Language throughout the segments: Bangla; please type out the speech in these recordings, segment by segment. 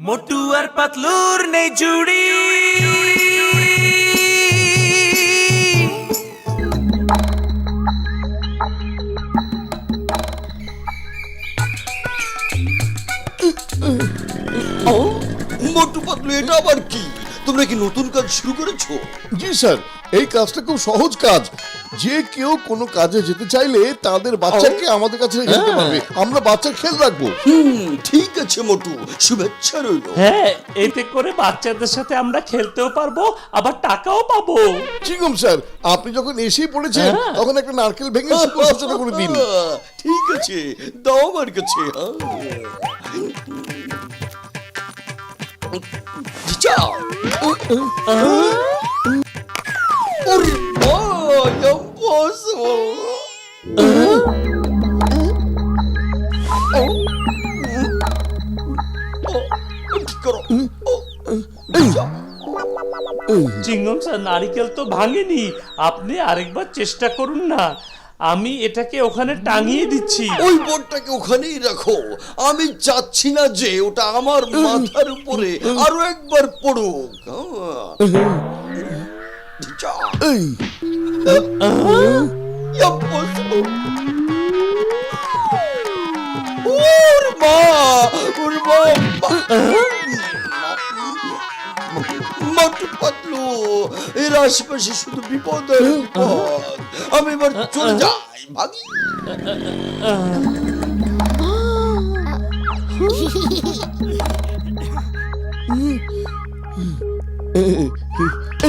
মোটু আর পাতলুর নেই জুড়ি। মোটু পাতলু, এটা আবার কি? তোমরা কি নতুন কাজ শুরু করেছো? জি স্যার, এই কাজটা খুব সহজ কাজ। যে কেউ কোনো কাজে যেতে চাইলে তাদের বাচ্চাকে আমাদের কাছে রেখে যেতে পারবে। আমরা বাচ্চার খেয়াল রাখবো। ঠিক আছে মোটু, শুভেচ্ছা রইল। হ্যাঁ, এতে করে বাচ্চাদের সাথে আমরা খেলতেও পারবো, আবার টাকাও পাবো। চিঙ্গম স্যার, আপনি যখন এসেই পড়েছেন তখন একটা নারকেল ভেঙে শুভ সূচনা করে দিন। ঠিক আছে, দাও আমার কাছে। যাও। ওরে ভাই, impossible! কি করো? চিংগম স্যার, নারিকেল তো ভাঙেনি, আপনি আরেকবার চেষ্টা করুন না। আমি এটাকে ওখানে টাঙিয়ে দিচ্ছি। ওই বোর্ডটাকে ওখানেই রাখো। আমি চাচ্ছি না যে ওটা আমার মাথার উপরে আরো একবার পড়ুক। যাও। এই, Impossible! ওর মা, ওর মা। মোটু পাতলু, এর আশেপাশে শুধু বিপদ আর বিপদ। আমি এবার চলে যাই, ভাগি।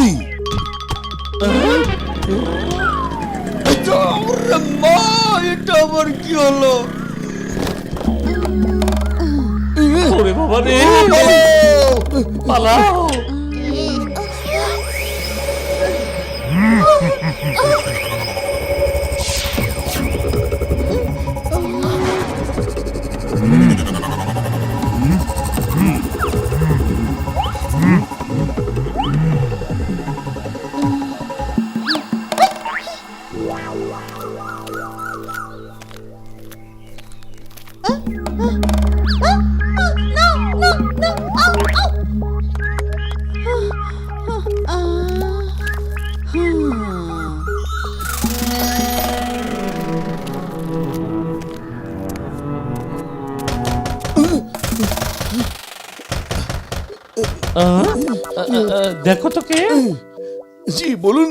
এই, ওরে মা, এটা আবার কি হলো? ওরে বাবা রে, পালাও। দেখো তো কে। জি বলুন।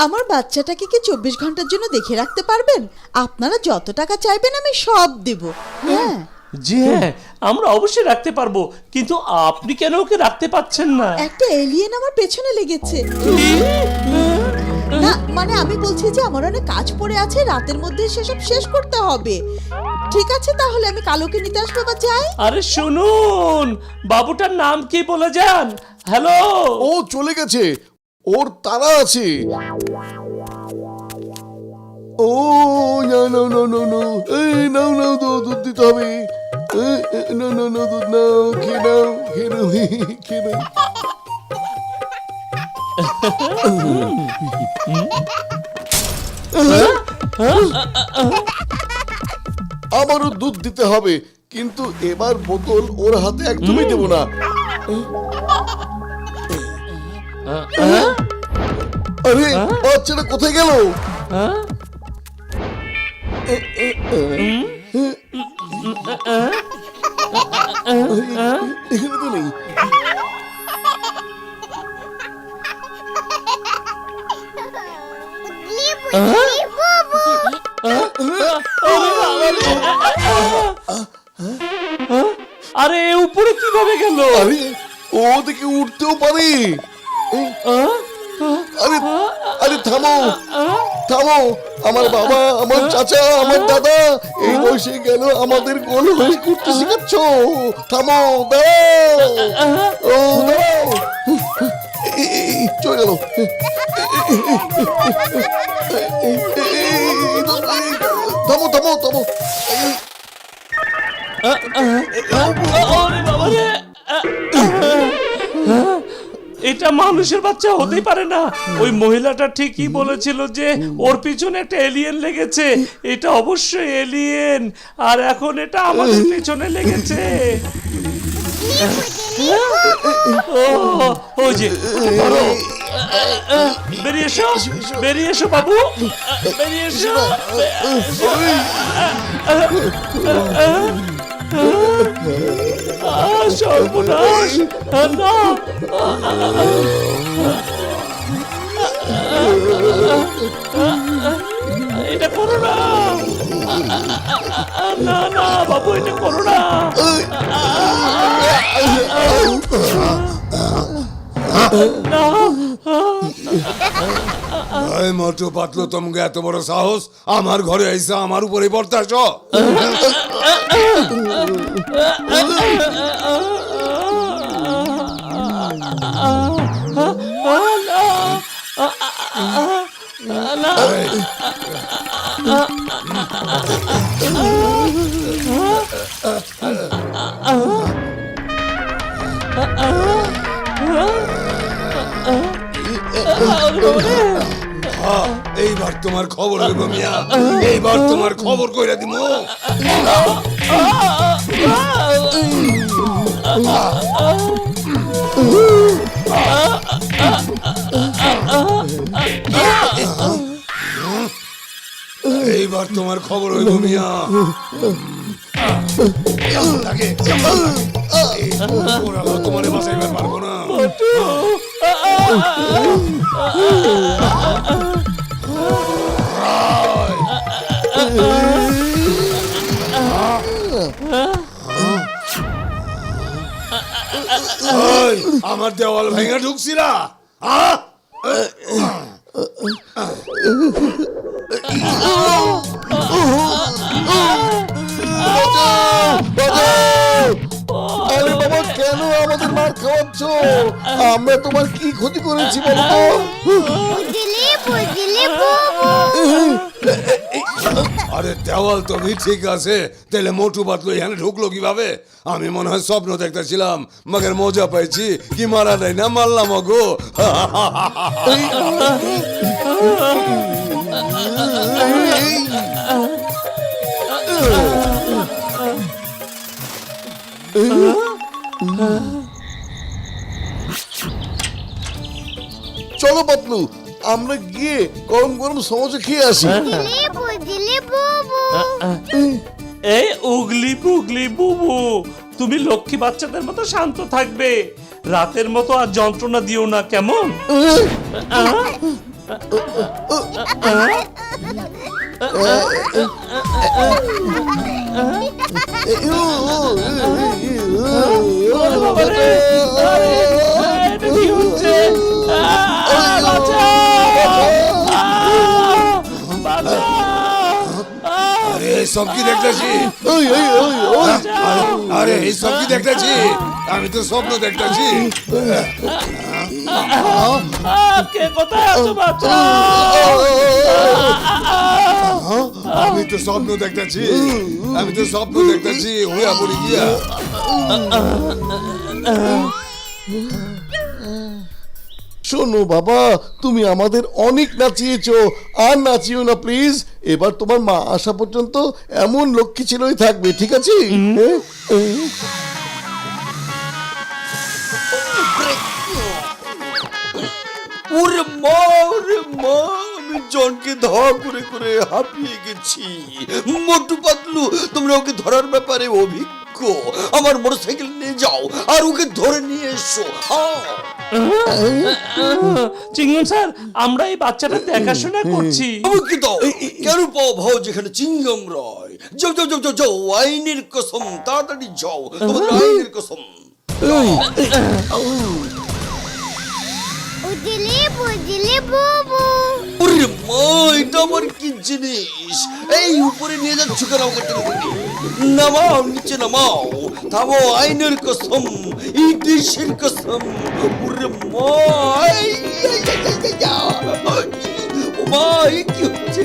আমার বাচ্চাটাকে কি 24 ঘন্টার জন্য দেখে রাখতে পারবেন? আপনারা যত টাকা চাইবেন আমি সব দেব। হ্যাঁ, জি হ্যাঁ, আমরা অবশ্যই রাখতে পারবো, কিন্তু আপনি কেন ওকে রাখতে পাচ্ছেন না? একটা এলিয়েন আমার পেছনে লেগেছে। না মানে আমি বলছি যে আমার অনেক কাজ পড়ে আছে, রাতের মধ্যে সেসব শেষ করতে হবে। ঠিক আছে, তাহলে আমি কালোকে নিতে আসবো বা যাই? আরে শুনুন, বাবুটার নাম কি বলে যান? হ্যালো। ও চলে গেছে, ওর তারা আছে। ও না না না না না, এই নাও নাও, দুধ দিতে হবে। না না না, দুধ নাও, খেয়ে নাও, খেয়ে নাও, খেয়ে নাও। আবারও দুধ দিতে হবে, কিন্তু এবার বোতল ওর হাতে একদমই দেব না। আরে বাচ্চাটা কোথায় গেল? এখানে তো নেই। আরে উপরে কিভাবে গেল? আরে ও দেখে উঠতেও পারে। আরে আরে থামো থামো, আমার বাবা, আমার চাচা, আমার দাদা এই বয়সে গেল আমাদের গোল হয়ে ঘুরতে শেখাচ্ছ। থামো, দাও, ও দাও। চলে গেল। থামো থামো থামো। ওরে বাবা রে, এটা মানুষের বাচ্চা হতেই পারে না। ওই মহিলাটা ঠিকই বলেছিল যে ওর পিছনে একটা এলিয়েন লেগেছে। এটা অবশ্যই এলিয়েন, আর এখন এটা আমাদের পিছনে লেগেছে। ওই যে ধরো। বেরিয়ে এসো, বেরিয়ে এসো বাবু, বেরিয়ে এসো। সর্বনাশ, না, এটা করো না, না না বাবু, এটা করো না। এই মোটু পাতলু, তোমাকে এত বড় সাহস আমার ঘরে আইসা আমার উপরে পড়তাছ? এইবার তোমার খবর হইব মিয়া, এইবার তোমার খবর কইরা দিমু। এইবার তোমার খবর হইব মিয়া। তোমার বাসাইবার পারবো না। আমার দেওয়াল ভেঙে ঢুকছিলা? আরে বাবা, কেন আমাদের মার খাওয়াচ্ছ? আমরা তোমার কি ক্ষতি করেছি বলতো? আরে দেওয়াল তো ঠিক আছে, তাহলে মোটু পাতলু এখানে ঢুকলো কিভাবে? আমি মনে হয় স্বপ্ন দেখতেছিলাম, মগের মজা পাইছি। কি মারা নাই না, মারলাম গো। চলো পাতলু, আমরা গিয়ে গরম গরম সমোসা খেয়ে আসি। এই উগলি পুগলি বুবু, তুমি লক্ষ্মী বাচ্চাদের মতো শান্ত থাকবে, রাতের মতো আর যন্ত্রণা দিও না, কেমন? আরে সব কি দেখতেছি? আরে এই সব কি দেখতেছি? আমি তো স্বপ্ন দেখতেছি। কে কোথায় আছো বাচ্চা? আমি তো স্বপ্ন দেখতেছি, আমি তো স্বপ্ন দেখতেছি, হইয়া পড়ি গিয়া। শোনো বাবা, তুমি আমাদের অনেক নাচিয়েছো, আর নাচিও না প্লিজ। এবার তোমার মা আসা পর্যন্ত এমন লক্ষ্মী ছেলেই থাকবে, ঠিক আছে? ওরে মা, ওরে মা, আমি জনকে ধরা করে করে হাঁপিয়ে গেছি। মোটু পাতলু, তোমরা ওকে ধরার ব্যাপারে অভিজ্ঞ। আমার মোটরসাইকেল নিয়ে যাও আর ওকে ধরে নিয়ে এসো। চিংড়ি স্যার, আমরা এই বাচ্চাটা দেখাশোনা করছি। আমাকে দাও। কেন পাও ভাও যেখানে চিংগাম রয়? যাও যাও যাও যাও যাও, আইনের কসম, তাড়াতাড়ি যাও, তোমাদের আইনের কসম। ওরে মা, এটা আমার কি জিনিস? এই উপরে নিয়ে যাচ্ছ কেন আমাকে টেনে? নামাও, নিচে নামাও। থামো, আইনের কসম, এই দেশের কসম। ওরে মা, ও মা, এ কি হচ্ছে?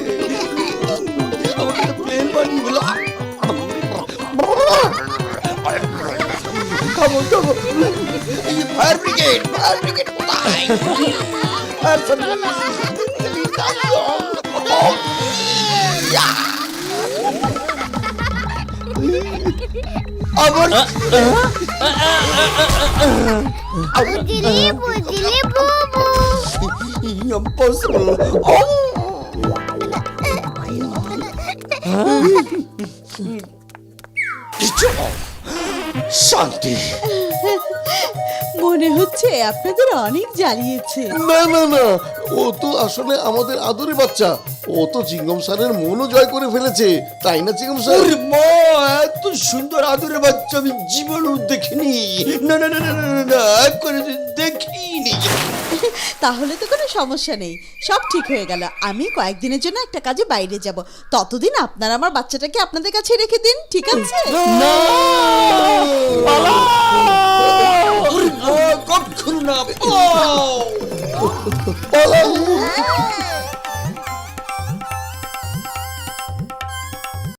আমাকে তো প্লেন বানিয়ে দিল। থামো থামো, ফায়ার ব্রিগেড, ফায়ার ব্রিগেড কোথায়? Fire service. আমার বুঝলি বুঝলি বুবু ইম্পসিবল শান্তি। মনে হচ্ছে আপনাদের অনেক জ্বালিয়েছে। না না না, ও তো আসলে আমাদের আদরের বাচ্চা। ও তো চিঙ্গম স্যারের মনও জয় করে ফেলেছে, তাই না চিঙ্গম স্যার? ওরে মা, এত সুন্দর আদরের বাচ্চা আমি জীবনেও দেখিনি। না না না না না না, না করে দেখিনি। তাহলে তো কোনো সমস্যা নেই, সব ঠিক হয়ে গেল। আমি কয়েকদিনের জন্য একটা কাজে বাইরে যাব, ততদিন আপনারা আমার বাচ্চাটাকে আপনাদের কাছে রেখে দিন, ঠিক আছে? ওরে মা, কখনো না। পালাও।